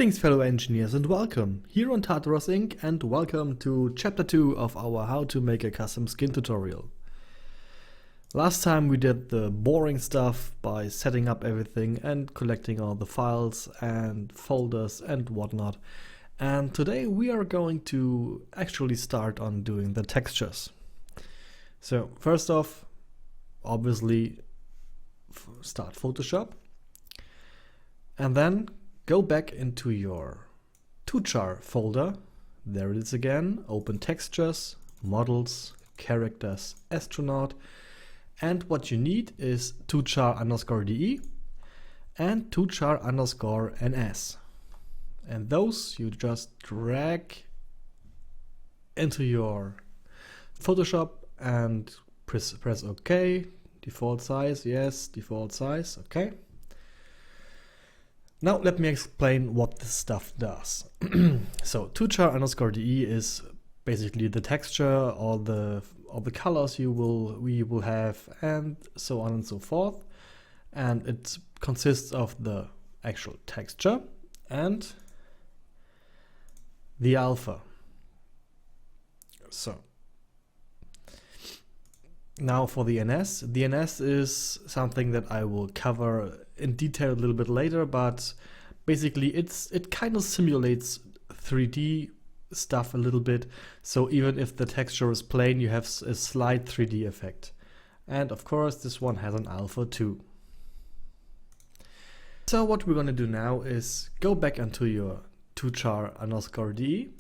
Greetings fellow engineers and welcome here on Tartaross Inc. and welcome to chapter 2 of our how to make a custom skin tutorial. Last time we did the boring stuff by setting up everything and collecting all the files and folders and whatnot, and today we are going to actually start on doing the textures. So first off, obviously start Photoshop and then go back into your toolchar folder. There it is again. Open textures, models, characters, astronaut, and what you need is toolchar_de and toolchar_ns, and those you just drag into your Photoshop and press OK. Default size, yes, default size, okay. Now let me explain what this stuff does. So toolchar_de is basically the texture, all the colors we will have, and so on and so forth. And it consists of the actual texture and the alpha. So now for the NS. The NS is something that I will cover in detail a little bit later, but basically it kind of simulates 3D stuff a little bit. So even if the texture is plain, you have a slight 3D effect. And of course this one has an alpha too. So what we're going to do now is go back into your toolchar_de,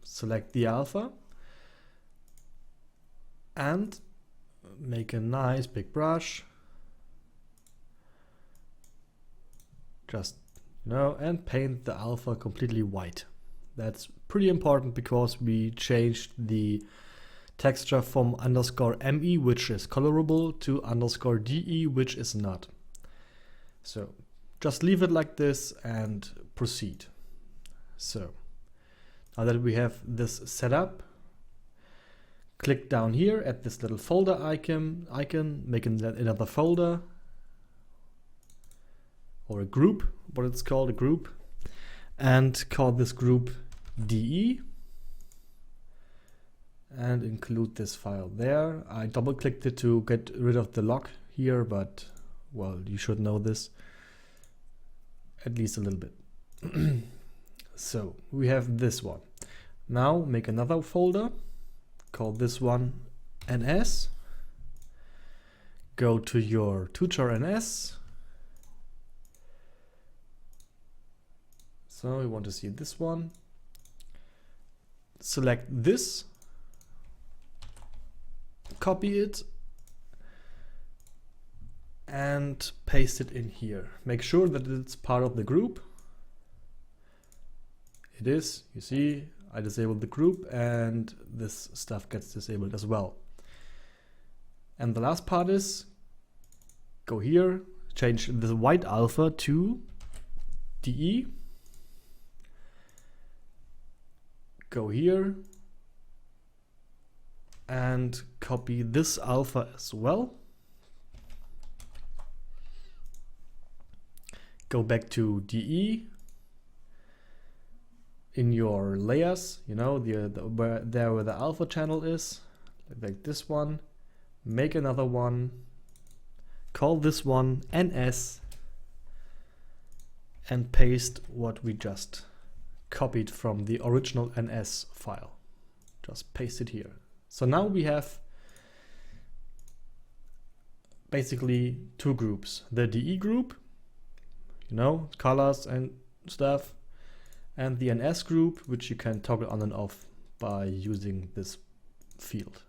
select the alpha, and make a nice big brush, just and paint the alpha completely white. That's pretty important because we changed the texture from _me, which is colorable, to _de, which is not. So just leave it like this and proceed. So now that we have this set up, click down here at this little folder icon, make another folder or a group, what it's called, a group, and call this group DE and include this file there. I double clicked it to get rid of the lock here, but well, you should know this at least a little bit. So we have this one. Now make another folder, call this one NS, go to your toolchar NS. So we want to see this one, select this, copy it and paste it in here. Make sure that it's part of the group. It is, you see, I disabled the group and this stuff gets disabled as well. And the last part is go here, change the white alpha to DE, go here and copy this alpha as well. Go back to DE. In your layers, where the alpha channel is, like this one, make another one, call this one NS, and paste what we just copied from the original NS file. Just paste it here. So now we have basically two groups. The DE group, colors and stuff, and the NS group, which you can toggle on and off by using this field.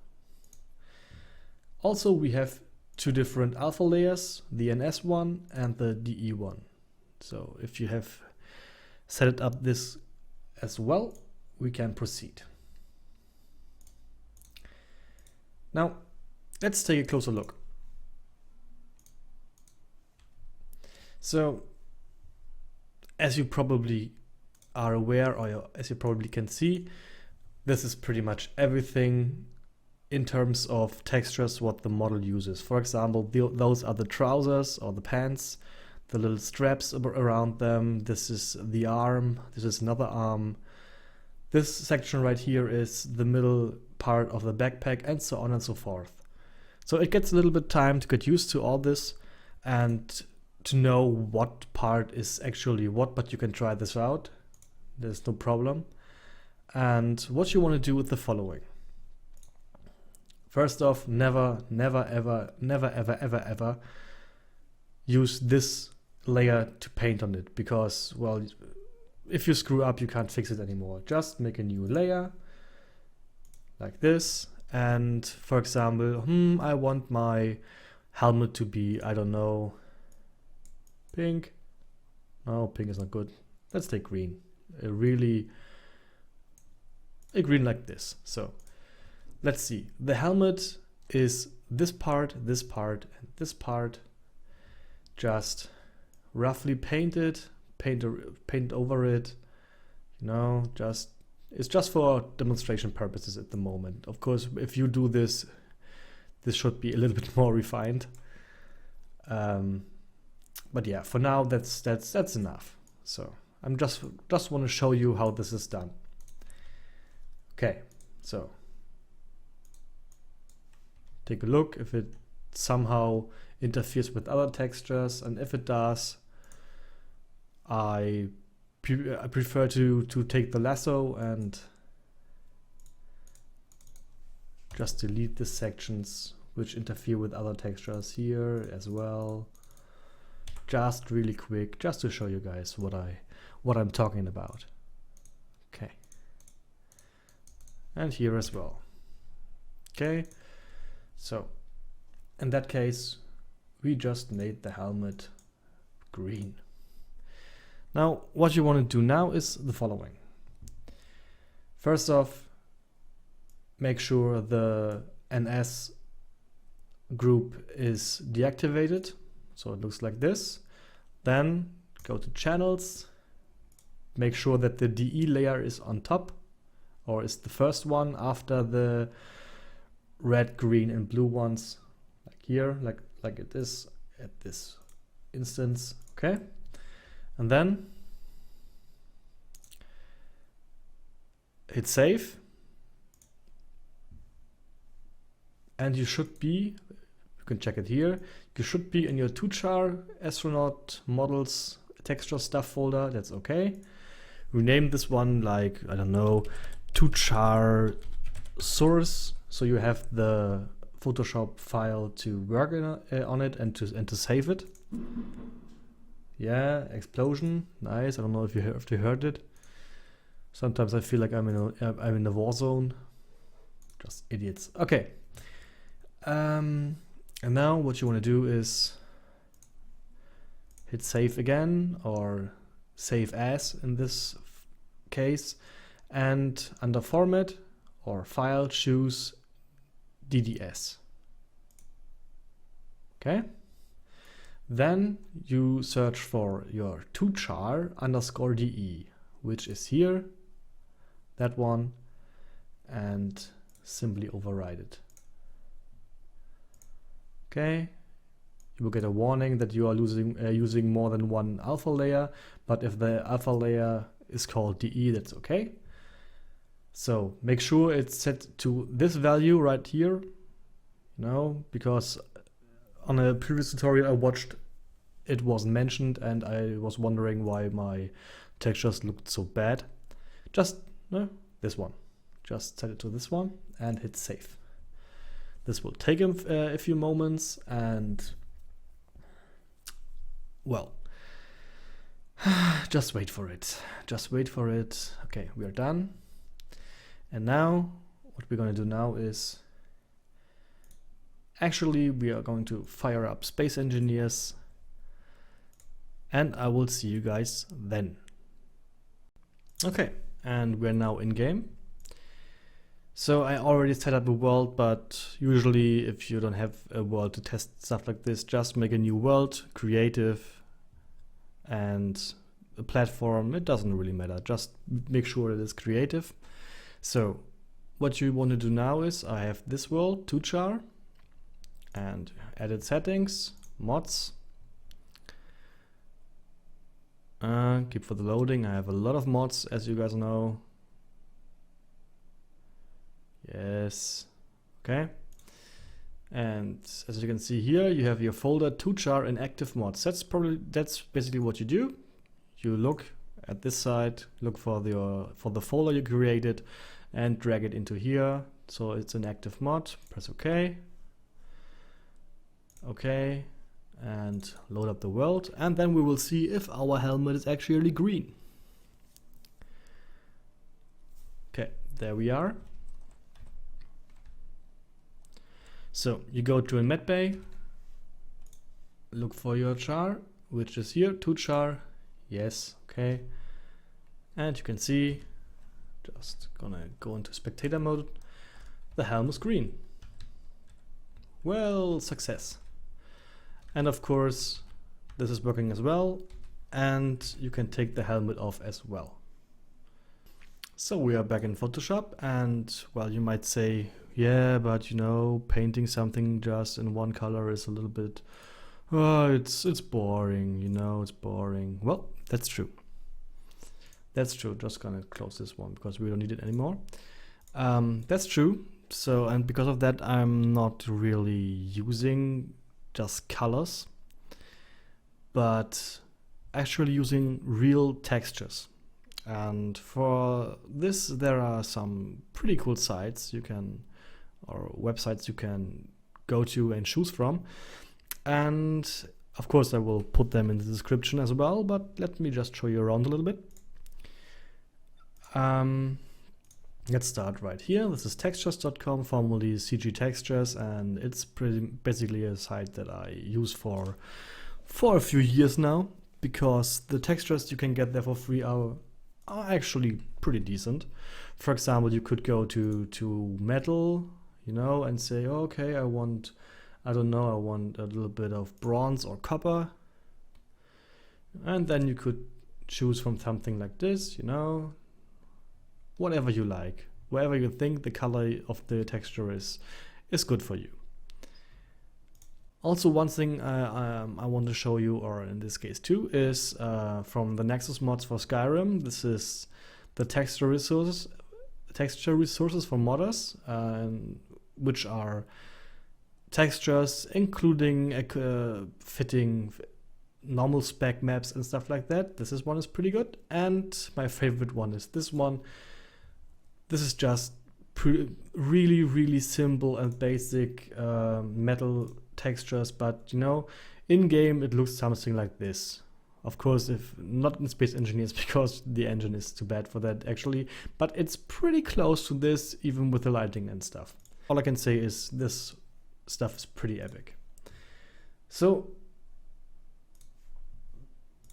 Also, we have two different alpha layers, the NS one and the DE one. So if you have set it up this as well, we can proceed. Now, let's take a closer look. So, as you probably are aware, or as you probably can see, this is pretty much everything in terms of textures what the model uses. For example, those are the trousers or the pants. the little straps around them. This is the arm, this is another arm. This section right here is the middle part of the backpack, and so on and so forth. So it gets a little bit time to get used to all this and to know what part is actually what, but you can try this out. There's no problem. And what you want to do with the following. First off, never ever use this layer to paint on it, because, well, if you screw up, you can't fix it anymore. Just make a new layer like this. And for example, I want my helmet to be, I don't know, pink. No, pink is not good. Let's take green. A green like this. So let's see. The helmet is this part, and this part. Just roughly paint it, paint over it. You know, it's just for demonstration purposes at the moment. Of course, if you do this, this should be a little bit more refined. But yeah, for now that's enough. So I'm just want to show you how this is done. Okay, so take a look if it somehow interferes with other textures, and if it does, I prefer to take the lasso and just delete the sections which interfere with other textures here as well. Just really quick, just to show you guys what I'm talking about. Okay, and here as well. Okay, so in that case, we just made the helmet green. Now, what you want to do now is the following. First off, make sure the NS group is deactivated, so it looks like this. Then go to channels, make sure that the DE layer is on top, or is the first one after the red, green, and blue ones, like here, like it is at this instance. Okay, and then hit save, and you should be, you can check it here, you should be in your 2char astronaut models texture stuff folder. That's okay. Rename this one like, I don't know, 2char source, so you have the Photoshop file to work on it and to save it. Yeah, explosion, nice. I don't know if you heard it. Sometimes I feel like I'm in a war zone. Just idiots. Okay. And now what you want to do is hit save again, or save as in this case, and under format or file choose DDS. Okay. Then you search for your 2char_DE, which is here, that one, and simply override it. Okay, you will get a warning that you are using more than one alpha layer, but if the alpha layer is called DE, that's okay. So make sure it's set to this value right here, because on a previous tutorial I watched, it wasn't mentioned, and I was wondering why my textures looked so bad. Just this one. Just set it to this one and hit save. This will take a few moments, and well, just wait for it. Just wait for it. Okay, we are done. And now what we're going to do now is actually we are going to fire up Space Engineers, and I will see you guys then. Okay, and we're now in game. So I already set up a world, but usually if you don't have a world to test stuff like this, just make a new world, creative, and a platform. It doesn't really matter, just make sure that it's creative. So what you want to do now is, I have this world, 2char, and edit settings, mods, Keep for the loading. I have a lot of mods, as you guys know. Yes. Okay. And as you can see here, you have your folder tochar in active mods. That's basically what you do. You look at this side, look for the folder you created, and drag it into here. So it's an active mod. Press OK. OK. And load up the world. And then we will see if our helmet is actually green. Okay, there we are. So you go to a medbay, look for your char, which is here, tochar. Yes, okay. And you can see, just gonna go into spectator mode, the helm is green. Well, success. And of course, this is working as well, and you can take the helmet off as well. So we are back in Photoshop, and well, you might say, yeah, but you know, painting something just in one color is a little bit, it's boring, you know, it's boring. Well, that's true. That's true. Just gonna close this one because we don't need it anymore. That's true. So, and because of that, I'm not really using just colors, but actually using real textures. And for this, there are some pretty cool sites you can, or websites you can go to and choose from. And of course, I will put them in the description as well, but let me just show you around a little bit. Let's start right here. This is textures.com, formerly CG Textures, and it's basically a site that I use for a few years now, because the textures you can get there for free are actually pretty decent. For example, you could go to metal, you know, and say, okay, I want a little bit of bronze or copper. And then you could choose from something like this, you know, whatever you like, wherever you think the color of the texture is good for you. Also, one thing I want to show you, or in this case too, is from the Nexus mods for Skyrim. This is the texture resources for modders, which are textures including fitting normal spec maps and stuff like that. This one is pretty good, and my favorite one is this one. This is just really simple and basic metal textures, but you know, in game it looks something like this. Of course, if not in Space Engineers, because the engine is too bad for that actually, but it's pretty close to this, even with the lighting and stuff. All I can say is this stuff is pretty epic. So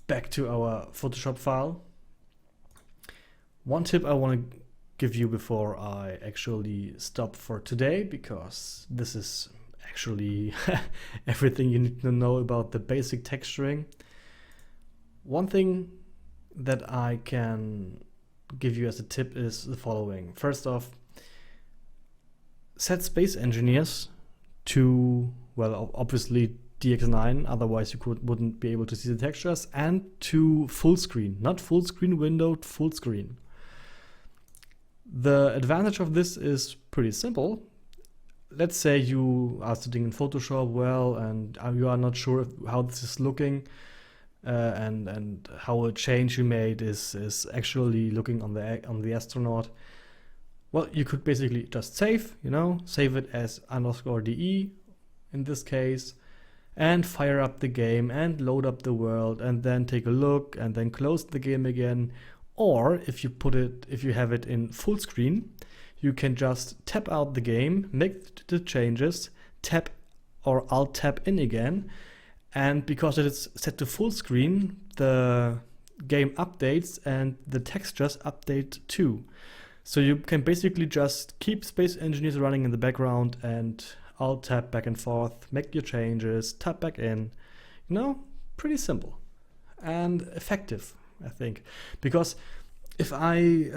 back to our Photoshop file. One tip I want to give you before I actually stop for today, because this is actually everything you need to know about the basic texturing. One thing that I can give you as a tip is the following. First off, set Space Engineers to, well, obviously DX9, otherwise you wouldn't be able to see the textures, and to full screen, not full screen window, full screen. The advantage of this is pretty simple. Let's say you are sitting in Photoshop, well, and you are not sure how this is looking, and how a change you made is actually looking on the astronaut. Well, you could basically just save, you know, save it as _DE in this case, and fire up the game and load up the world, and then take a look and then close the game again. Or if you have it in full screen, you can just tap out the game, make the changes, tap or Alt tap in again, and because it is set to full screen, the game updates and the textures update too. So you can basically just keep Space Engineers running in the background and Alt tap back and forth, make your changes, tap back in. You know, pretty simple and effective, I think. Because if I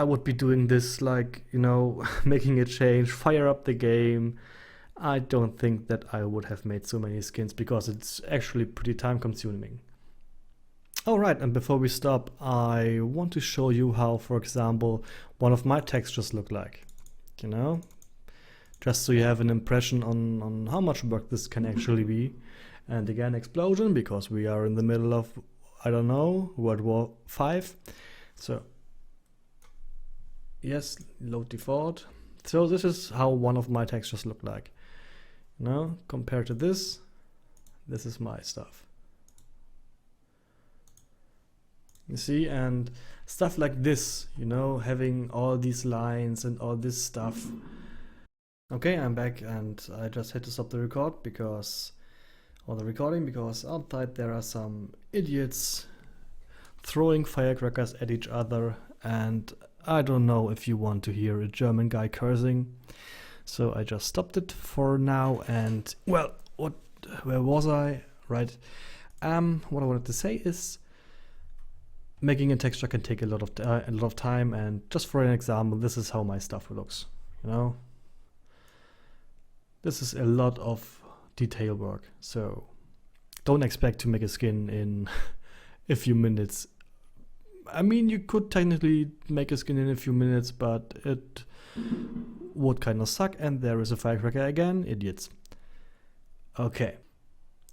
would be doing this, like, you know, making a change, fire up the game, I don't think that I would have made so many skins, because it's actually pretty time consuming. Alright, and before we stop, I want to show you how, for example, one of my textures look like. You know? Just so you have an impression on how much work this can actually be. And again, explosion, because we are in the middle of, I don't know, World War V. So, yes, load default. So this is how one of my textures look like. You know, compared to this is my stuff. You see, and stuff like this, you know, having all these lines and all this stuff. Okay, I'm back, and I just had to stop the recording because outside there are some idiots throwing firecrackers at each other, and I don't know if you want to hear a German guy cursing. So I just stopped it for now, and well, where was I? Right. What I wanted to say is making a texture can take a lot of time, and just for an example, this is how my stuff looks, you know. This is a lot of detail work, so don't expect to make a skin in a few minutes. I mean, you could technically make a skin in a few minutes, but it would kind of suck, and there is a firecracker again, idiots.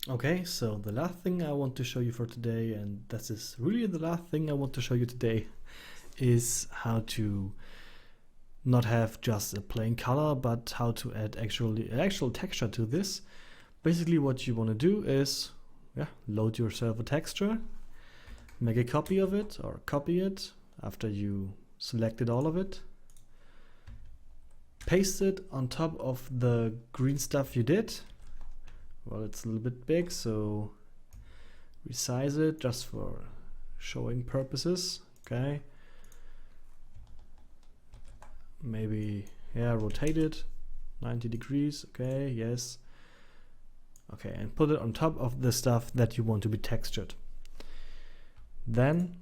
Okay, so the last thing I want to show you for today, and this is really the last thing I want to show you today, is how to not have just a plain color, but how to add actual texture to this. Basically what you want to do is load yourself a texture, make a copy of it, or copy it after you selected all of it, paste it on top of the green stuff you did. Well, it's a little bit big, so resize it just for showing purposes. Okay, maybe rotate it 90 degrees. Okay, yes. Okay, and put it on top of the stuff that you want to be textured. Then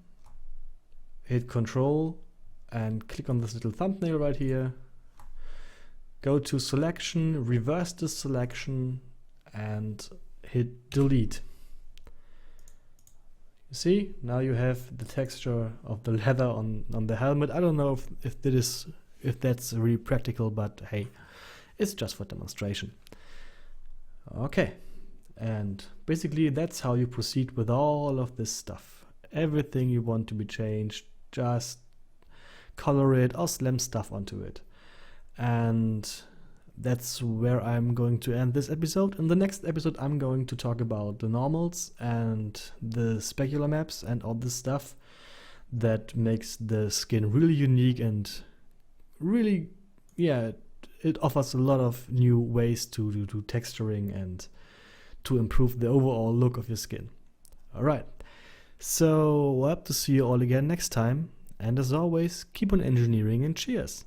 hit Control and click on this little thumbnail right here. Go to selection, reverse this selection, and hit delete. You see, now you have the texture of the leather on the helmet. I don't know if that's really practical, but hey, it's just for demonstration. Okay, and basically that's how you proceed with all of this stuff. Everything you want to be changed, just color it or slam stuff onto it. And that's where I'm going to end this episode. In the next episode, I'm going to talk about the normals and the specular maps and all this stuff that makes the skin really unique and really, it offers a lot of new ways to do texturing and to improve the overall look of your skin. Alright, so we'll have to see you all again next time. And as always, keep on engineering and cheers!